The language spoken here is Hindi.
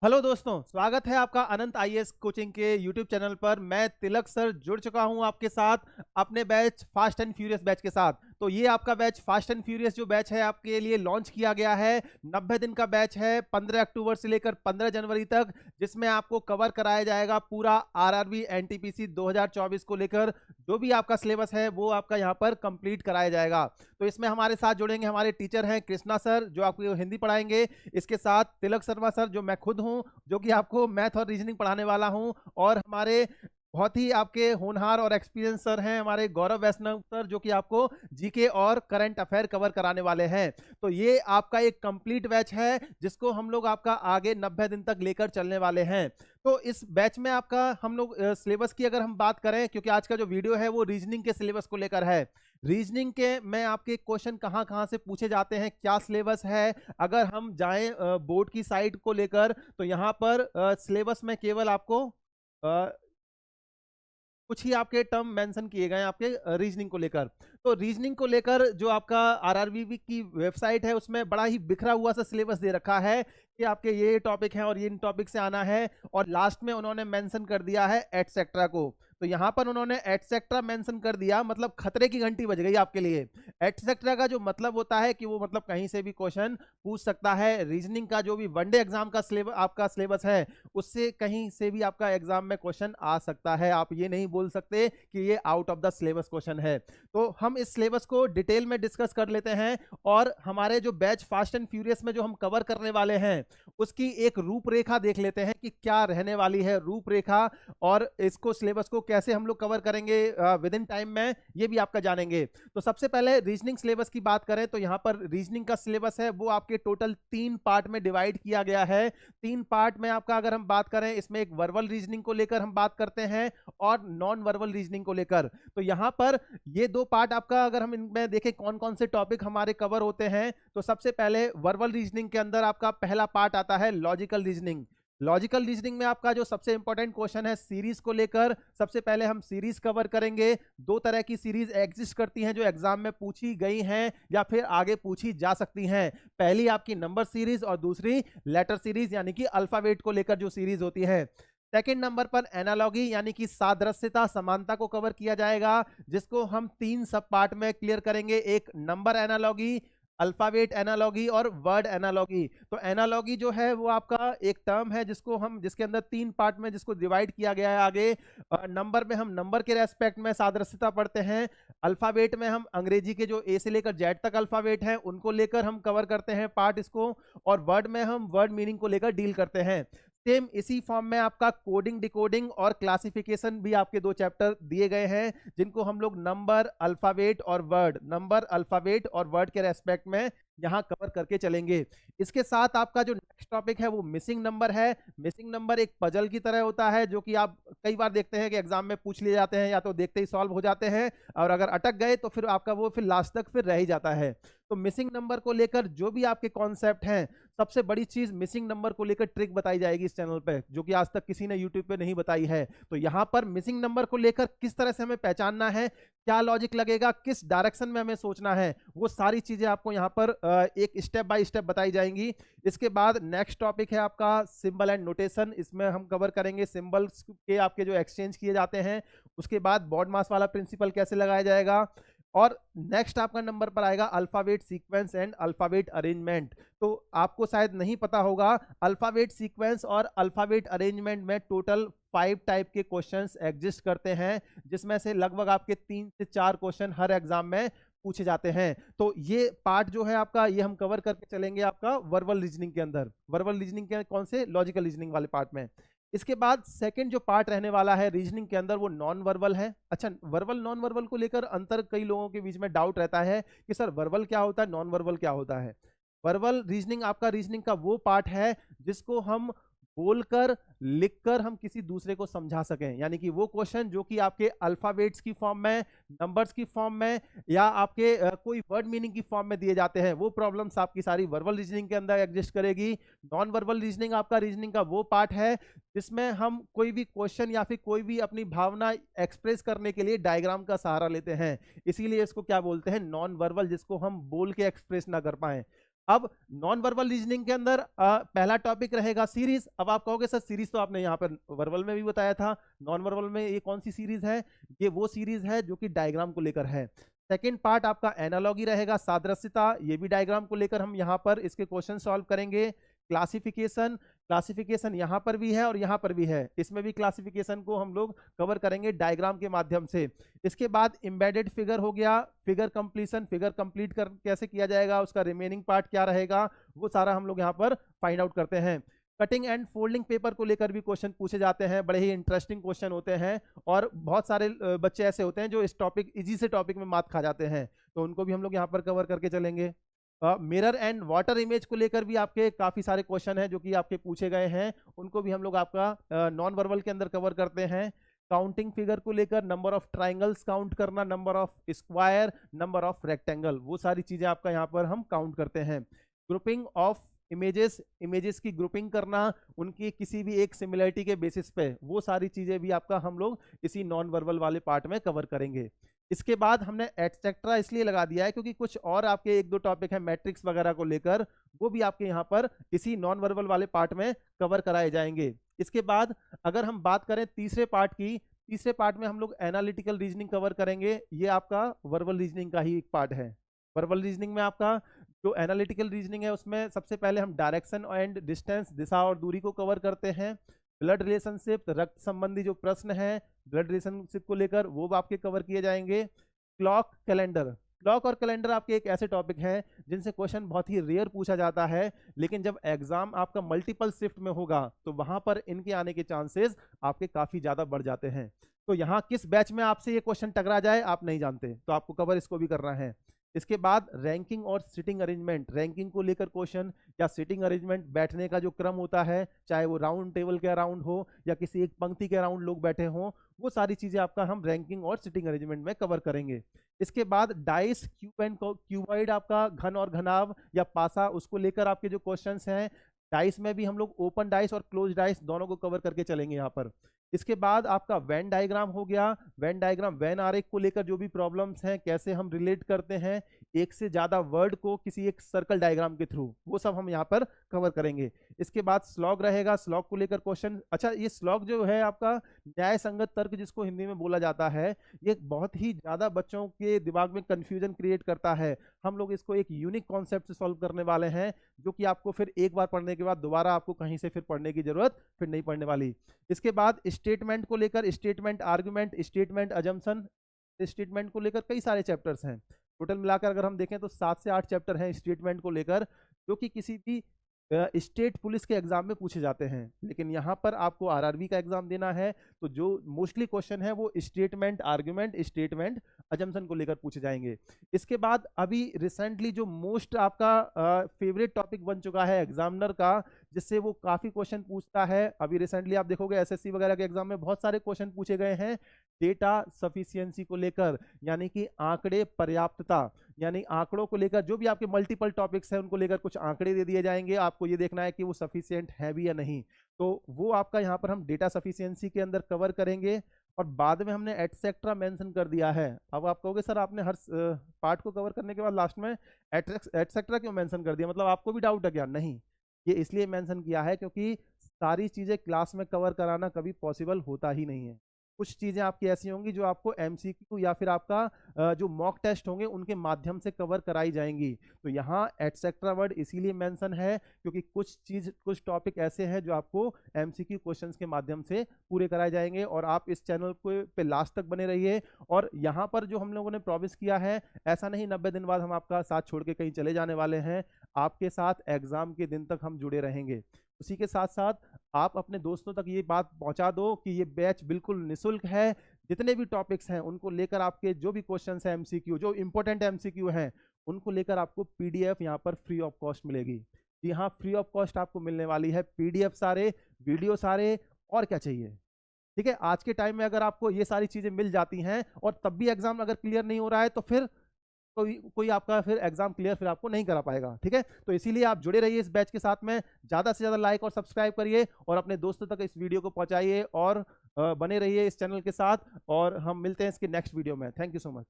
हेलो दोस्तों, स्वागत है आपका अनंत आईएएस कोचिंग के यूट्यूब चैनल पर। मैं तिलक सर जुड़ चुका हूं आपके साथ अपने batch fast and furious batch के साथ। तो ये आपका बैच फास्ट एंड फ्यूरियस जो बैच है आपके लिए लॉन्च किया गया है। 90 दिन का बैच है 15 अक्टूबर से लेकर 15 जनवरी तक, जिसमें आपको कवर कराया जाएगा पूरा आरआरबी एनटीपीसी 2024 को लेकर जो भी आपका सिलेबस है वो आपका यहाँ पर कंप्लीट कराया जाएगा। तो इसमें हमारे साथ जुड़ेंगे हमारे टीचर हैं कृष्णा सर जो आपको हिंदी पढ़ाएंगे, इसके साथ तिलक शर्मा सर जो मैं खुद हूं जो कि आपको मैथ और रीजनिंग पढ़ाने वाला हूं, और हमारे बहुत ही आपके होनहार और एक्सपीरियंस सर हैं हमारे गौरव वैष्णव सर जो कि आपको जीके और करंट अफेयर कवर कराने वाले हैं। तो ये आपका एक कंप्लीट बैच है जिसको हम लोग आपका आगे 90 दिन तक लेकर चलने वाले हैं। तो इस बैच में आपका हम लोग सिलेबस की अगर हम बात करें, क्योंकि आज का जो वीडियो है वो रीजनिंग के सिलेबस को लेकर है। रीजनिंग के में आपके क्वेश्चन कहाँ कहाँ से पूछे जाते हैं, क्या सिलेबस है, अगर हम जाएं बोर्ड की साइट को लेकर तो यहाँ पर सिलेबस में केवल आपको कुछ ही आपके टर्म मेंशन किए गए हैं आपके रीजनिंग को लेकर। तो रीजनिंग को लेकर जो आपका आरआरबी की वेबसाइट है उसमें बड़ा ही बिखरा हुआ सा सिलेबस दे रखा है कि आपके ये टॉपिक हैं और ये इन टॉपिक से आना है, और लास्ट में उन्होंने मेंशन कर दिया है एटसेट्रा को। तो यहाँ पर उन्होंने एटसेट्रा मेंशन कर दिया, मतलब खतरे की घंटी बज गई आपके लिए। एटसेट्रा का जो मतलब होता है कि वो मतलब कहीं से भी क्वेश्चन पूछ सकता है। रीजनिंग का जो भी वनडे एग्जाम का सिलेबस आपका सिलेबस है उससे कहीं से भी आपका एग्जाम में क्वेश्चन आ सकता है। आप ये नहीं बोल सकते कि ये out of the syllabus question है। तो हम इस सिलेबस को डिटेल में डिस्कस कर लेते हैं, और हमारे जो बैच फास्ट एंड फ्यूरियस में जो हम कवर करने वाले हैं उसकी एक रूपरेखा देख लेते हैं कि क्या रहने वाली है रूपरेखा, और इसको सिलेबस को कैसे हम लोग कवर करेंगे विद इन टाइम में, ये भी आपका जानेंगे। तो सबसे पहले रीजनिंग सिलेबस की बात करें तो यहाँ पर रीजनिंग का सिलेबस है वो आपके टोटल 3 पार्ट में डिवाइड किया गया है। 3 पार्ट में आपका अगर हम बात करें, इसमें एक वर्बल रीजनिंग को लेकर हम बात करते हैं और नॉन वर्बल रीजनिंग को लेकर। तो यहाँ पर ये 2 पार्ट आपका अगर हम इनमें देखें कौन कौन से टॉपिक हमारे कवर होते हैं, तो सबसे पहले वर्बल रीजनिंग के अंदर आपका पहला पार्ट आता है लॉजिकल रीजनिंग। लॉजिकल रीजनिंग में आपका जो सबसे इंपॉर्टेंट क्वेश्चन है सीरीज को लेकर, सबसे पहले हम सीरीज कवर करेंगे। 2 तरह की सीरीज एग्जिस्ट करती हैं जो एग्जाम में पूछी गई हैं या फिर आगे पूछी जा सकती हैं। पहली आपकी नंबर सीरीज और दूसरी लेटर सीरीज यानी कि अल्फाबेट को लेकर जो सीरीज होती है। सेकेंड नंबर पर एनालॉगी यानी कि सादृश्यता समानता को कवर किया जाएगा, जिसको हम 3 सब पार्ट में क्लियर करेंगे। एक नंबर एनालॉगी, अल्फाबेट एनालॉगी और वर्ड एनालॉगी। तो एनालॉगी जो है वो आपका एक टर्म है जिसके अंदर 3 पार्ट में जिसको डिवाइड किया गया है। आगे नंबर में हम नंबर के रेस्पेक्ट में सादृश्यता पढ़ते हैं। अल्फाबेट में हम अंग्रेजी के जो ए से लेकर जेड तक अल्फाबेट हैं उनको लेकर हम कवर करते हैं पार्ट इसको, और वर्ड में हम वर्ड मीनिंग को लेकर डील करते हैं। सेम इसी फॉर्म में आपका कोडिंग डिकोडिंग और क्लासिफिकेशन भी आपके 2 चैप्टर दिए गए हैं, जिनको हम लोग नंबर अल्फाबेट और वर्ड, नंबर अल्फाबेट और वर्ड के रेस्पेक्ट में यहाँ कवर करके चलेंगे। इसके साथ आपका जो नेक्स्ट टॉपिक है वो मिसिंग नंबर है। मिसिंग नंबर एक पजल की तरह होता है जो कि आप कई बार देखते हैं कि एग्जाम में पूछ लिए जाते हैं, या तो देखते ही सॉल्व हो जाते हैं, और अगर अटक गए तो फिर आपका वो फिर लास्ट तक फिर रह ही जाता है। तो मिसिंग नंबर को लेकर जो भी आपके कॉन्सेप्ट हैं, सबसे बड़ी चीज मिसिंग नंबर को लेकर ट्रिक बताई जाएगी इस चैनल पे, जो कि आज तक किसी ने यूट्यूब पे नहीं बताई है। तो यहाँ पर मिसिंग नंबर को लेकर किस तरह से हमें पहचानना है, क्या लॉजिक लगेगा, किस डायरेक्शन में हमें सोचना है, वो सारी चीजें आपको यहाँ पर एक स्टेप बाय स्टेप बताई जाएंगी। इसके बाद नेक्स्ट टॉपिक है आपका सिंबल एंड नोटेशन। इसमें हम कवर करेंगे सिंबल्स के आपके जो एक्सचेंज किए जाते हैं। उसके बाद बॉड मास वाला प्रिंसिपल कैसे लगाया जाएगा, और नेक्स्ट आपका नंबर पर आएगा alphabet sequence and alphabet arrangement. तो आपको शायद नहीं पता होगा, अल्फाबेट सीक्वेंस और अल्फाबेट अरेंजमेंट में टोटल 5 टाइप के क्वेश्चंस एग्जिस्ट करते हैं, जिसमें से लगभग आपके 3 से 4 क्वेश्चन हर एग्जाम में पूछे जाते हैं। तो ये पार्ट जो है आपका, ये हम कवर करके चलेंगे आपका वर्बल रीजनिंग के अंदर। वर्बल रीजनिंग के कौन से, लॉजिकल रीजनिंग वाले पार्ट में। इसके बाद सेकंड जो पार्ट रहने वाला है रीजनिंग के अंदर वो नॉन वर्बल है। अच्छा, वर्बल नॉन वर्बल को लेकर अंतर कई लोगों के बीच में डाउट रहता है कि सर वर्बल क्या होता है, नॉन वर्बल क्या होता है। वर्बल रीजनिंग आपका रीजनिंग का वो पार्ट है जिसको हम बोलकर लिखकर हम किसी दूसरे को समझा सकें, यानी कि वो क्वेश्चन जो कि आपके अल्फाबेट्स की फॉर्म में, नंबर्स की फॉर्म में, या आपके कोई वर्ड मीनिंग की फॉर्म में दिए जाते हैं, वो प्रॉब्लम्स आपकी सारी वर्बल रीजनिंग के अंदर एग्जिस्ट करेगी। नॉन वर्बल रीजनिंग आपका रीजनिंग का वो पार्ट है जिसमें हम कोई भी क्वेश्चन या फिर कोई भी अपनी भावना एक्सप्रेस करने के लिए डायग्राम का सहारा लेते हैं, इसीलिए इसको क्या बोलते हैं, नॉन वर्बल, जिसको हम बोल के एक्सप्रेस ना कर पाए। अब नॉन वर्बल रीजनिंग के अंदर पहला टॉपिक रहेगा सीरीज। अब आप कहोगे सर सीरीज तो आपने यहाँ पर वर्बल में भी बताया था, नॉन वर्बल में ये कौन सी सीरीज है? ये वो सीरीज है जो कि डायग्राम को लेकर है। सेकेंड पार्ट आपका एनालॉगी रहेगा, सादृश्यता, ये भी डायग्राम को लेकर हम यहाँ पर इसके क्वेश्चन सॉल्व करेंगे। क्लासिफिकेशन, क्लासिफिकेशन यहाँ पर भी है और यहाँ पर भी है, इसमें भी क्लासिफिकेशन को हम लोग कवर करेंगे डायग्राम के माध्यम से। इसके बाद एम्बेडेड फिगर हो गया, फिगर कंप्लीशन, फिगर कंप्लीट कर कैसे किया जाएगा, उसका रिमेनिंग पार्ट क्या रहेगा, वो सारा हम लोग यहाँ पर फाइंड आउट करते हैं। कटिंग एंड फोल्डिंग पेपर को लेकर भी क्वेश्चन पूछे जाते हैं, बड़े ही इंटरेस्टिंग क्वेश्चन होते हैं और बहुत सारे बच्चे ऐसे होते हैं जो इस टॉपिक इजी से टॉपिक में मात खा जाते हैं, तो उनको भी हम लोग यहाँ पर कवर करके चलेंगे। मिरर एंड वाटर इमेज को लेकर भी आपके काफी सारे क्वेश्चन हैं जो कि आपके पूछे गए हैं, उनको भी हम लोग आपका नॉन वर्बल के अंदर कवर करते हैं। काउंटिंग फिगर को लेकर नंबर ऑफ ट्राइंगल्स काउंट करना, number of square, number of rectangle, वो सारी चीजें आपका यहाँ पर हम काउंट करते हैं। ग्रुपिंग ऑफ इमेजेस, इमेजेस की ग्रुपिंग करना उनकी किसी भी एक सिमिलरिटी के बेसिस पे, वो सारी चीजें भी आपका हम लोग इसी नॉन वर्बल वाले पार्ट में कवर करेंगे। इसके बाद हमने एटसेट्रा इसलिए लगा दिया है क्योंकि कुछ और आपके एक दो टॉपिक है मैट्रिक्स वगैरह को लेकर, वो भी आपके यहाँ पर इसी नॉन वर्बल वाले पार्ट में कवर कराए जाएंगे। इसके बाद अगर हम बात करें तीसरे पार्ट की, तीसरे पार्ट में हम लोग एनालिटिकल रीजनिंग कवर करेंगे, ये आपका वर्बल रीजनिंग का ही एक पार्ट है। वर्बल रीजनिंग में आपका जो एनालिटिकल रीजनिंग है उसमें सबसे पहले हम डायरेक्शन एंड डिस्टेंस, दिशा और दूरी को कवर करते हैं। ब्लड रिलेशनशिप, रक्त संबंधी जो प्रश्न है ब्लड रिलेशनशिप को लेकर, वो आपके कवर किए जाएंगे। क्लॉक, कैलेंडर, क्लॉक और कैलेंडर आपके एक ऐसे टॉपिक हैं जिनसे क्वेश्चन बहुत ही रेयर पूछा जाता है, लेकिन जब एग्जाम आपका मल्टीपल शिफ्ट में होगा तो वहां पर इनके आने के चांसेस आपके काफी ज्यादा बढ़ जाते हैं। तो यहाँ किस बैच में आपसे ये क्वेश्चन टकरा जाए आप नहीं जानते, तो आपको कवर इसको भी करना है। इसके बाद रैंकिंग और सिटिंग अरेंजमेंट, रैंकिंग को लेकर क्वेश्चन या सिटिंग अरेंजमेंट, बैठने का जो क्रम होता है, चाहे वो राउंड टेबल के अराउंड हो या किसी एक पंक्ति के अराउंड लोग बैठे हों, वो सारी चीजें आपका हम रैंकिंग और सिटिंग अरेंजमेंट में कवर करेंगे। इसके बाद डाइस, क्यूब एंड क्यूबॉइड, आपका घन और घनाभ या पासा, उसको लेकर आपके जो क्वेश्चंस हैं, डाइस में भी हम लोग ओपन डाइस और क्लोज डाइस दोनों को कवर करके चलेंगे यहाँ पर। इसके बाद आपका वेन डायग्राम हो गया, वेन डायग्राम, वेन आरेख को लेकर जो भी प्रॉब्लम्स हैं, कैसे हम रिलेट करते हैं एक से ज्यादा वर्ड को किसी एक सर्कल डायग्राम के थ्रू, वो सब हम यहाँ पर कवर करेंगे। इसके बाद स्लॉग रहेगा, स्लॉग को लेकर क्वेश्चन। अच्छा, ये स्लॉग जो है आपका न्याय संगत तर्क जिसको हिंदी में बोला जाता है, ये बहुत ही ज्यादा बच्चों के दिमाग में कंफ्यूजन क्रिएट करता है। हम लोग इसको एक यूनिक कॉन्सेप्ट से सॉल्व करने वाले हैं, जो कि आपको फिर एक बार पढ़ने के बाद दोबारा आपको कहीं से फिर पढ़ने की जरूरत फिर नहीं पड़ने वाली। इसके बाद स्टेटमेंट को लेकर, statement argument, statement assumption, statement को लेकर कई सारे चैप्टर्स हैं। टोटल मिलाकर अगर हम देखें तो 7 से 8 चैप्टर हैं स्टेटमेंट को लेकर, जो कि किसी भी स्टेट पुलिस के एग्जाम में पूछे जाते हैं। लेकिन यहाँ पर आपको आरआरबी का एग्जाम देना है, तो जो मोस्टली क्वेश्चन है वो स्टेटमेंट आर्गुमेंट, स्टेटमेंट अजम्पशन को लेकर पूछे जाएंगे। इसके बाद अभी रिसेंटली जो मोस्ट आपका फेवरेट टॉपिक बन चुका है एग्जामिनर का, जिससे वो काफी क्वेश्चन पूछता है, अभी रिसेंटली आप देखोगे एसएससी वगैरह के एग्जाम में बहुत सारे क्वेश्चन पूछे गए हैं डेटा सफिशियंसी को लेकर, यानी कि आंकड़े पर्याप्तता, यानी आंकड़ों को लेकर जो भी आपके मल्टीपल टॉपिक्स हैं उनको लेकर कुछ आंकड़े दे दिए जाएंगे, आपको ये देखना है कि वो सफिशिएंट है भी या नहीं। तो वो आपका यहाँ पर हम डेटा सफिशियंसी के अंदर कवर करेंगे। और बाद में हमने एटसेट्रा मेंशन कर दिया है। अब आप कहोगे सर आपने हर पार्ट को कवर करने के बाद लास्ट में एटसेट्रा क्यों मेंशन कर दिया, मतलब आपको भी डाउट है क्या? नहीं, ये इसलिए मेंशन किया है क्योंकि सारी चीजें क्लास में कवर कराना कभी पॉसिबल होता ही नहीं है। कुछ चीजें आपकी ऐसी होंगी जो आपको एमसीक्यू या फिर आपका जो मॉक टेस्ट होंगे उनके माध्यम से कवर कराई जाएंगी। तो यहाँ एटसेट्रा वर्ड इसीलिए मेंशन है क्योंकि कुछ टॉपिक ऐसे हैं जो आपको एमसीक्यू क्वेश्चंस के माध्यम से पूरे कराए जाएंगे। और आप इस चैनल को पे लास्ट तक बने रहिए। और यहाँ पर जो हम लोगों ने प्रॉमिस किया है, ऐसा नहीं 90 दिन बाद हम आपका साथ छोड़ के कहीं चले जाने वाले हैं, आपके साथ एग्जाम के दिन तक हम जुड़े रहेंगे। उसी के साथ साथ आप अपने दोस्तों तक ये बात पहुंचा दो कि ये बैच बिल्कुल निशुल्क है। जितने भी टॉपिक्स हैं उनको लेकर आपके जो भी क्वेश्चंस हैं एमसीक्यू, जो इंपॉर्टेंट एमसीक्यू हैं, उनको लेकर आपको पीडीएफ यहाँ पर फ्री ऑफ कॉस्ट मिलेगी। जी हाँ, फ्री ऑफ कॉस्ट आपको मिलने वाली है, पीडीएफ सारे, वीडियो सारे, और क्या चाहिए। ठीक है, आज के टाइम में अगर आपको ये सारी चीजें मिल जाती हैं और तब भी एग्जाम अगर क्लियर नहीं हो रहा है तो फिर कोई आपका फिर एग्जाम क्लियर फिर आपको नहीं करा पाएगा। ठीक है, तो इसीलिए आप जुड़े रहिए इस बैच के साथ में, ज्यादा से ज्यादा लाइक और सब्सक्राइब करिए और अपने दोस्तों तक इस वीडियो को पहुंचाइए और बने रहिए इस चैनल के साथ। और हम मिलते हैं इसके नेक्स्ट वीडियो में। Thank you so much.